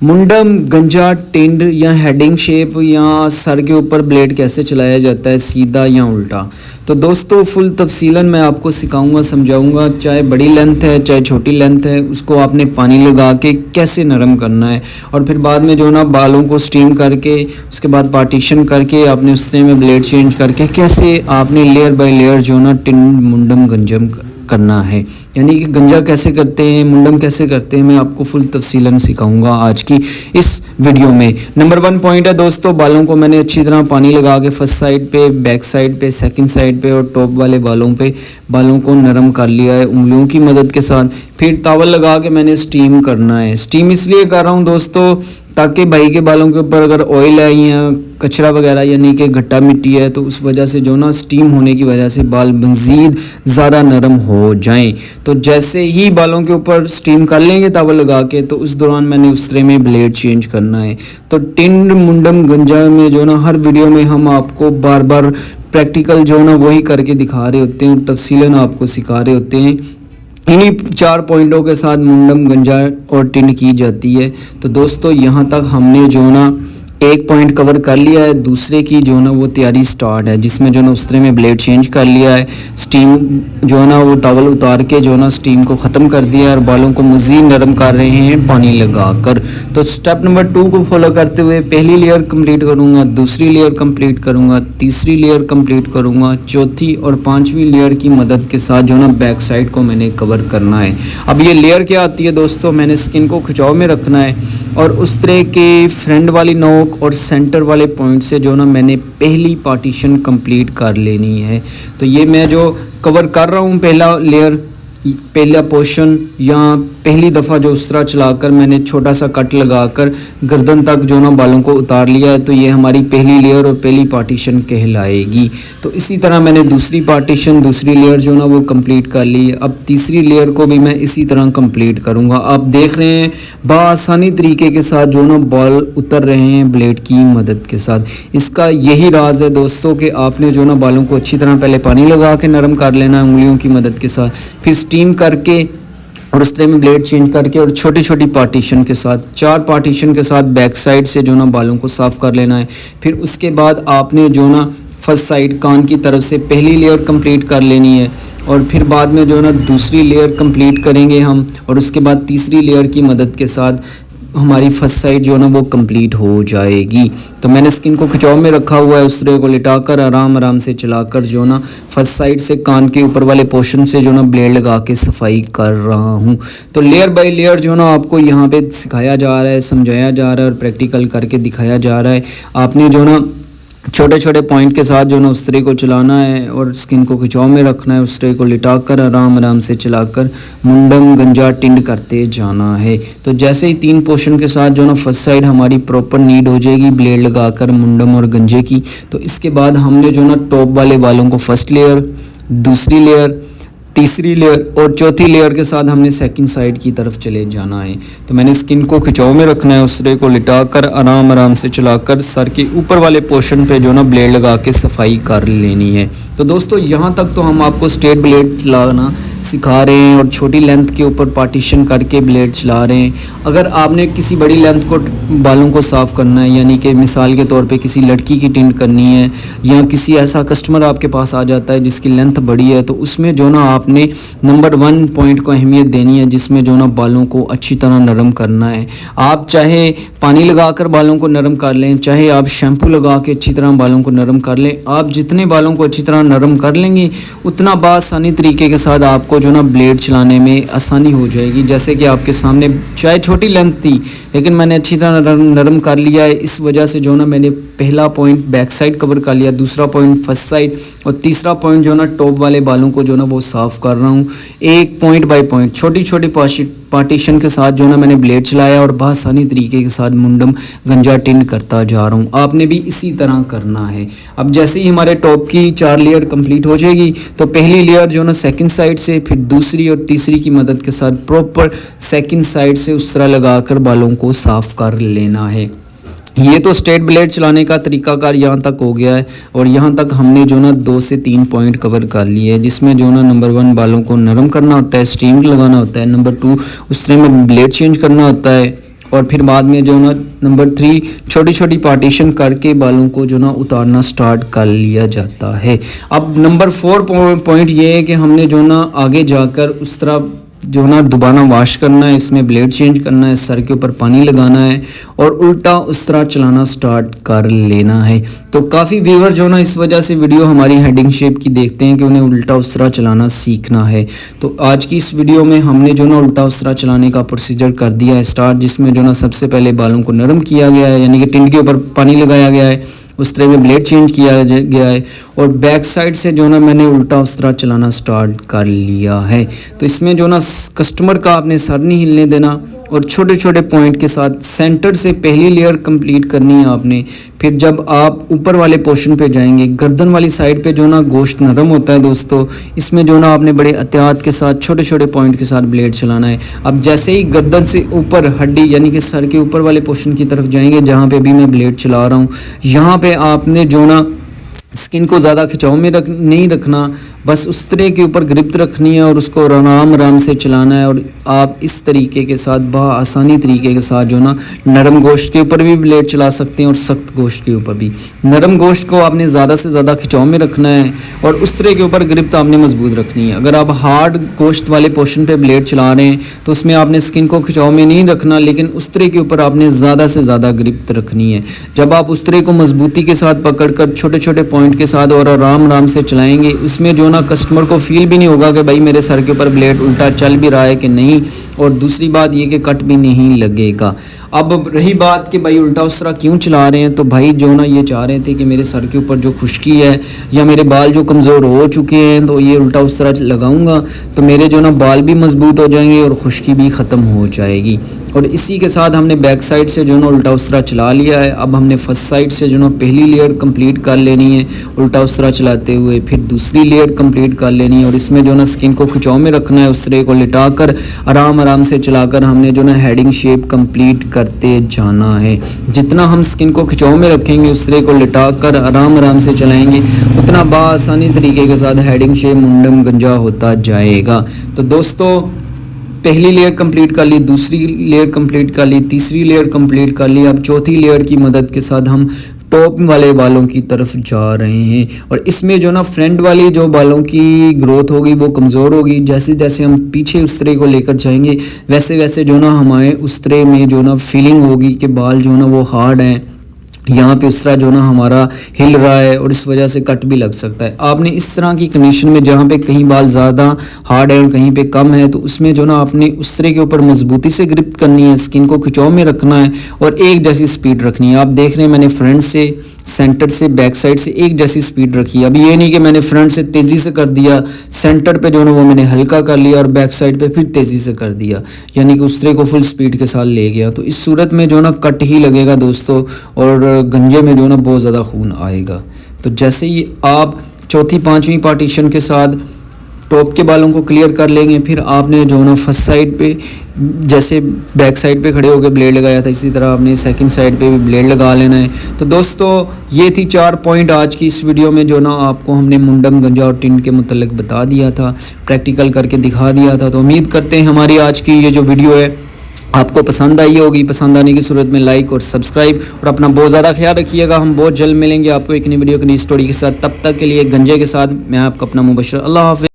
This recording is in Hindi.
मुंडम, गंजा, टिंड या हेडिंग शेप या सर के ऊपर ब्लेड कैसे चलाया जाता है, सीधा या उल्टा। तो दोस्तों फुल तफसीलन मैं आपको सिखाऊंगा, समझाऊंगा। चाहे बड़ी लेंथ है चाहे छोटी लेंथ है, उसको आपने पानी लगा के कैसे नरम करना है और फिर बाद में जो ना बालों को स्टीम करके उसके बाद पार्टीशन करके आपने उसने में ब्लेड चेंज करके कैसे आपने लेयर बाय लेयर जो ना टिंड, मुंडम, गंजम करना है, यानी कि गंजा कैसे करते हैं, मुंडम कैसे करते हैं, मैं आपको फुल तफसीलन सिखाऊंगा आज की इस वीडियो में। नंबर 1 पॉइंट है दोस्तों, बालों को मैंने अच्छी तरह पानी लगा के फर्स्ट साइड पे, बैक साइड पे, सेकंड साइड पे और टॉप वाले बालों पे बालों को नरम कर लिया है उंगलियों की मदद के साथ। फिर टॉवल लगा के मैंने स्टीम करना है। स्टीम इसलिए कर रहा हूँ दोस्तों ताकि भाई के बालों के ऊपर अगर ऑयल है या कचरा वगैरह यानी कि घट्टा मिट्टी है तो उस वजह से जो ना स्टीम होने की वजह से बाल मज़ीद ज़्यादा नरम हो जाएं। तो जैसे ही बालों के ऊपर स्टीम कर लेंगे टॉवल लगा के, तो उस दौरान मैंने उस तरह में ब्लेड चेंज करना है। तो टिंड, मुंडम, गंजा में जो ना हर वीडियो में हम आपको बार बार प्रैक्टिकल जो ना वही करके दिखा रहे होते हैं और तफसीलन आपको सिखा रहे होते हैं। इन्हीं 4 पॉइंटों के साथ मुंडम, गंजा और टिंड की जाती है। तो दोस्तों यहाँ तक हमने जो ना एक पॉइंट कवर कर लिया है, दूसरे की जो ना वो तैयारी स्टार्ट है जिसमें जो ना उस तरह में ब्लेड चेंज कर लिया है, स्टीम जो ना वो टॉवल उतार के जो ना स्टीम को ख़त्म कर दिया है और बालों को मज़ीद नरम कर रहे हैं पानी लगाकर। तो स्टेप नंबर 2 को फॉलो करते हुए पहली लेयर कंप्लीट करूँगा, दूसरी लेयर कंप्लीट करूँगा, तीसरी लेयर कंप्लीट करूँगा, चौथी और 5वीं लेयर की मदद के साथ जो ना बैक साइड को मैंने कवर करना है। अब ये लेयर क्या आती है दोस्तों, मैंने स्किन को खिंचाव में रखना है और उस तरह के फ्रंट वाली नोक और सेंटर वाले पॉइंट से जो ना मैंने पहली पार्टीशन कंप्लीट कर लेनी है। तो ये मैं जो कवर कर रहा हूँ पहला लेयर, पहला पोर्शन या पहली दफ़ा जो उस तरह चलाकर मैंने छोटा सा कट लगाकर गर्दन तक जो ना बालों को उतार लिया है, तो ये हमारी पहली लेयर और पहली पार्टीशन कहलाएगी। तो इसी तरह मैंने दूसरी पार्टीशन, दूसरी लेयर जो ना वो कंप्लीट कर ली है। अब तीसरी लेयर को भी मैं इसी तरह कंप्लीट करूँगा। आप देख रहे हैं बआसानी तरीके के साथ जो ना बाल उतर रहे हैं ब्लेड की मदद के साथ। इसका यही राज है दोस्तों कि आपने जो ना बालों को अच्छी तरह पहले पानी लगा के नरम कर लेना है उंगलियों की मदद के साथ, फिर स्टीम करके और उस तरह में ब्लेड चेंज करके और छोटी छोटी पार्टीशन के साथ, 4 पार्टीशन के साथ बैक साइड से जो ना बालों को साफ़ कर लेना है। फिर उसके बाद आपने जो ना फर्स्ट साइड कान की तरफ से पहली लेयर कंप्लीट कर लेनी है और फिर बाद में जो ना दूसरी लेयर कंप्लीट करेंगे हम और उसके बाद तीसरी लेयर की मदद के साथ हमारी फर्स्ट साइड जो ना वो कंप्लीट हो जाएगी। तो मैंने स्किन को खिंचाव में रखा हुआ है, उस तरह को लिटाकर आराम आराम से चलाकर जो ना फर्स्ट साइड से कान के ऊपर वाले पोर्शन से जो ना ब्लेड लगा के सफाई कर रहा हूँ। तो लेयर बाय लेयर जो ना आपको यहाँ पे सिखाया जा रहा है, समझाया जा रहा है और प्रैक्टिकल करके दिखाया जा रहा है। आपने जो ना छोटे छोटे पॉइंट के साथ जो ना उस तरह को चलाना है और स्किन को खिंचाव में रखना है, उस तरह को लिटाकर आराम आराम से चलाकर मुंडम, गंजा, टिंड करते जाना है। तो जैसे ही 3 पोर्शन के साथ जो ना फर्स्ट साइड हमारी प्रॉपर नीड हो जाएगी ब्लेड लगाकर मुंडम और गंजे की, तो इसके बाद हमने जो ना टॉप वाले बालों को फर्स्ट लेयर, दूसरी लेयर, तीसरी लेयर और चौथी लेयर के साथ हमने सेकंड साइड की तरफ चले जाना है। तो मैंने स्किन को खिंचाव में रखना है, उस तरह को लिटाकर आराम आराम से चलाकर सर के ऊपर वाले पोर्शन पे जो ना ब्लेड लगा के सफाई कर लेनी है। तो दोस्तों यहाँ तक तो हम आपको स्ट्रेट ब्लेड चलाना सिखा रहे हैं और छोटी लेंथ के ऊपर पार्टीशन करके ब्लेड चला रहे हैं। अगर आपने किसी बड़ी लेंथ को बालों को साफ़ करना है, यानी कि मिसाल के तौर पे किसी लड़की की टिंड करनी है या किसी ऐसा कस्टमर आपके पास आ जाता है जिसकी लेंथ बड़ी है, तो उसमें जो ना आपने नंबर 1 पॉइंट को अहमियत देनी है जिसमें जो ना बालों को अच्छी तरह नरम करना है। आप चाहे पानी लगाकर बालों को नरम कर लें, चाहे आप शैम्पू लगा के अच्छी तरह बालों को नरम कर लें, आप जितने बालों को अच्छी तरह नरम कर लेंगे उतना बआसानी तरीके के साथ आपको जो ना ब्लेड चलाने में आसानी हो जाएगी। जैसे कि आपके सामने चाहे छोटी लेंथ थी लेकिन मैंने अच्छी तरह नरम कर लिया है, इस वजह से जो ना मैंने पहला पॉइंट बैक साइड कवर कर लिया, दूसरा पॉइंट फर्स्ट साइड और तीसरा पॉइंट जो ना टॉप वाले बालों को जो ना वो साफ़ कर रहा हूँ। एक पॉइंट बाय पॉइंट छोटी छोटी पार्टीशन के साथ जो ना मैंने ब्लेड चलाया और बआसानी तरीके के साथ मुंडम, गंजा, टिंड करता जा रहा हूँ। आपने भी इसी तरह करना है। अब जैसे ही हमारे टॉप की 4 लेयर कंप्लीट हो जाएगी तो पहली लेयर जो ना सेकंड साइड से, फिर दूसरी और तीसरी की मदद के साथ प्रॉपर सेकंड साइड से उस तरह लगाकर बालों को साफ़ कर लेना है। ये तो स्ट्रेट ब्लेड चलाने का तरीकाकार यहाँ तक हो गया है और यहाँ तक हमने जो ना 2 से 3 पॉइंट कवर कर लिए हैं जिसमें जो ना नंबर 1 बालों को नरम करना होता है, स्टीम लगाना होता है, नंबर 2 उस में ब्लेड चेंज करना होता है और फिर बाद में जो ना नंबर 3 छोटी छोटी पार्टीशन करके बालों को जो ना उतारना स्टार्ट कर लिया जाता है। अब नंबर 4 पॉइंट ये है कि हमने जो ना आगे जाकर उस तरह जो ना दोबारा वॉश करना है, इसमें ब्लेड चेंज करना है, सर के ऊपर पानी लगाना है और उल्टा उस तरह चलाना स्टार्ट कर लेना है। तो काफ़ी व्यूअर जो ना इस वजह से वीडियो हमारी हेडिंग शेप की देखते हैं कि उन्हें उल्टा उस तरह चलाना सीखना है। तो आज की इस वीडियो में हमने जो ना उल्टा उस तरह चलाने का प्रोसीजर कर दिया है स्टार्ट, जिसमें जो ना सबसे पहले बालों को नरम किया गया है, यानी कि टिंड के ऊपर पानी लगाया गया है, उस तरह में ब्लेड चेंज किया गया है और बैक साइड से जो ना मैंने उल्टा उस तरह चलाना स्टार्ट कर लिया है। तो इसमें जो ना कस्टमर का आपने सर नहीं हिलने देना और छोटे छोटे पॉइंट के साथ सेंटर से पहली लेयर कंप्लीट करनी है आपने। फिर जब आप ऊपर वाले पोर्शन पे जाएंगे, गर्दन वाली साइड पे जो ना गोश्त नरम होता है दोस्तों, इसमें जो ना आपने बड़े एहतियात के साथ छोटे छोटे पॉइंट के साथ ब्लेड चलाना है। अब जैसे ही गर्दन से ऊपर हड्डी यानी कि सर के ऊपर वाले पोर्शन की तरफ जाएंगे जहाँ पे भी मैं ब्लेड चला रहा हूँ, यहाँ पे आपने जो ना स्किन को ज़्यादा खिंचाव में नहीं रखना, बस उस तरह के ऊपर ग्रिप रखनी है और उसको आराम से चलाना है। और आप इस तरीके के साथ आसानी तरीके के साथ जो ना नरम गोश्त के ऊपर भी ब्लेड चला सकते हैं और सख्त गोश्त के ऊपर भी। नरम गोश्त को आपने ज़्यादा से ज़्यादा खिंचाव में रखना है और उस तरह के ऊपर ग्रिप आपने मजबूत रखनी है। अगर आप हार्ड गोश्त वाले पोर्शन पे ब्लेड चला रहे हैं तो उसमें आपने स्किन को खिंचाव में नहीं रखना, लेकिन उस तरह के ऊपर आपने ज़्यादा से ज़्यादा ग्रिप रखनी है। जब आप उस तरह को मजबूती के साथ पकड़कर छोटे छोटे पॉइंट के साथ और आराम से चलाएंगे, इसमें जो ना कस्टमर को फील भी नहीं होगा कि भाई मेरे सर के ऊपर ब्लेड उल्टा चल भी रहा है कि नहीं, और दूसरी बात ये कि कट भी नहीं लगेगा। अब रही बात कि भाई उल्टा उस तरह क्यों चला रहे हैं, तो भाई जो ना ये चाह रहे थे कि मेरे सर के ऊपर जो खुश्की है या मेरे बाल जो कमज़ोर हो चुके हैं, तो ये उल्टा उस तरह लगाऊंगा तो मेरे जो ना बाल भी मजबूत हो जाएंगे और खुश्की भी ख़त्म हो जाएगी। और इसी के साथ हमने बैक साइड से जो ना उल्टा उस तरह चला लिया है। अब हमने फर्स्ट साइड से जो ना पहली लेयर कंप्लीट कर लेनी है उल्टा उस तरह चलाते हुए, फिर दूसरी लेयर कंप्लीट कर लेनी है और इसमें जो ना स्किन को खिंचाव में रखना है, उस तरह को लिटाकर आराम से चलाकर हमने जो ना हेडिंग शेप कंप्लीट करते जाना है। जितना हम स्किन को खिंचाव में रखेंगे, उस तरह को लिटाकर आराम से चलाएंगे, उतना आसानी तरीके के साथ हेडिंग शेप मुंडम गंजा होता जाएगा। तो दोस्तों पहली लेयर कंप्लीट कर ली, दूसरी लेयर कंप्लीट कर ली, तीसरी लेयर कंप्लीट कर ली। अब चौथी लेयर की मदद के साथ हम टॉप वाले बालों की तरफ जा रहे हैं और इसमें जो ना फ्रंट वाली जो बालों की ग्रोथ होगी वो कमज़ोर होगी। जैसे जैसे हम पीछे उस तरह को लेकर जाएंगे वैसे वैसे जो ना हमारे उस तरह में जो ना फीलिंग होगी कि बाल जो ना वो हार्ड हैं, यहाँ पे उस तरह जो ना हमारा हिल रहा है और इस वजह से कट भी लग सकता है। आपने इस तरह की कंडीशन में जहाँ पे कहीं बाल ज़्यादा हार्ड है और कहीं पे कम है, तो उसमें जो ना आपने उस तरह के ऊपर मजबूती से ग्रिप करनी है, स्किन को खिंचाव में रखना है और एक जैसी स्पीड रखनी है। आप देख रहे हैं मैंने फ्रंट से, सेंटर से, बैक साइड से एक जैसी स्पीड रखी है। अब ये नहीं कि मैंने फ्रंट से तेज़ी से कर दिया, सेंटर पे जो ना वो मैंने हल्का कर लिया और बैक साइड पे फिर तेज़ी से कर दिया, यानी कि उस तरह को फुल स्पीड के साथ ले गया। तो इस सूरत में जो ना कट ही लगेगा दोस्तों और गंजे में जो ना बहुत ज़्यादा खून आएगा। तो जैसे ही आप चौथी पांचवी पार्टीशन के साथ टॉप के बालों को क्लियर कर लेंगे, फिर आपने जो ना फर्स्ट साइड पे जैसे बैक साइड पे खड़े होकर ब्लेड लगाया था, इसी तरह आपने सेकंड साइड पे भी ब्लेड लगा लेना है। तो दोस्तों ये थी 4 पॉइंट आज की इस वीडियो में जो ना आपको हमने मुंडम गंजा और टिंड के मुतल्लिक बता दिया था, प्रैक्टिकल करके दिखा दिया था। तो उम्मीद करते हैं हमारी आज की ये जो वीडियो है आपको पसंद आई होगी। पसंद आने की सूरत में लाइक और सब्सक्राइब और अपना बहुत ज़्यादा ख्याल रखिएगा। हम बहुत जल्द मिलेंगे आपको एक नई वीडियो की नई स्टोरी के साथ। तब तक के लिए गंजे के साथ मैं आपका अपना मुबशर। अल्लाह हाफ़िज़।